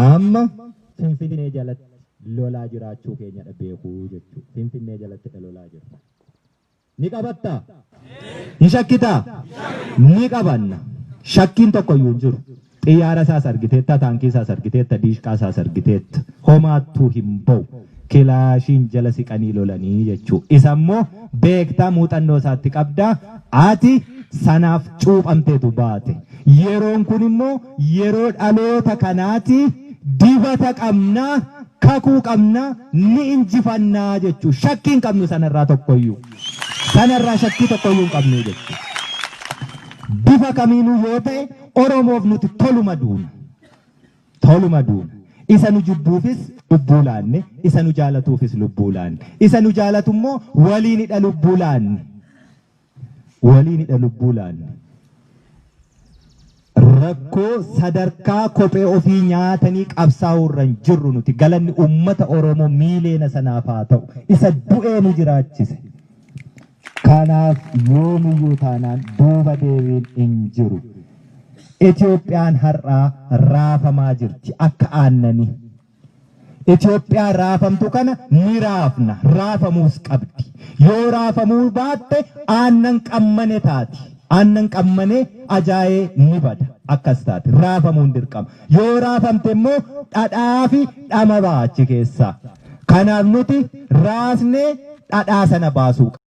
amma Finfinnee jalatti lolaa jiraachuu keenya beekuu jechuudha. Finfinnee jalatti lolaa jirra. Ni qabatta? Ni shakkitaa? Ni qabanna. Shakkiin tokko iyyuu hin jiru. Xiyyaara isaas argiteetta, taankii isaas argiteetta, diishqaa isaas argiteetta. Homaattuu hin ba'u. Kilaashiin jala siqanii lolanii jechuudha. Isa immoo beektaa muuxannoo isaatti qabdaa. Ati sanaaf cuuphamteetu baate. Yeroon kun immoo yeroo dhaloota kanaati. Dibata qabnaa, kakuu qabnaa, ni injifannaa jechuudha. Shakkiin qabnu sanarraa tokkoyyuu. Sanarraa shakkii tokkoyyuu hin qabnu jechuudha. Bifa kamiinuu yoo ta'e Oromoof nuti toluma duuna. Toluma duuna. Isa nu jibbuufis lubbuu laanne, isa nu jaalatuufis lubbuu laanne. Isa nu jaalatu immoo waliinidha lubbuu laanne. Waliinidha lubbuu laanne. Rakkoo sadarkaa kophee ofii nyaatanii qabsaa'uu irra hin jirru nuti. Galanni uummata Oromoo miileena sanaaf haa ta'u. Isa du'ee nu jiraachise. Kanaaf yoomiyyuu taanaan duuba deebiin hin jiru. Itoophiyaan har'aa raafamaa jirti akka aannanii. Itoophiyaan raafamtu kana ni raafna. Raafamuus qabdi. Yoo raafamuu baatte aannan qammane taati. Aannan qammane ajaa'ee ni bada. Akkas taate raafamuun dirqama. Yoo raafamte immoo dhadhaa fi dhama baachi keessaa. Kanaaf nuti raasnee dhadhaa sana baasuu qabna.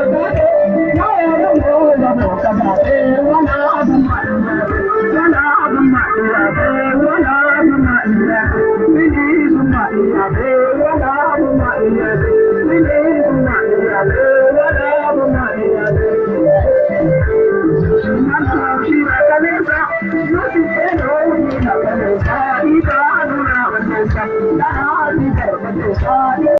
Thank you.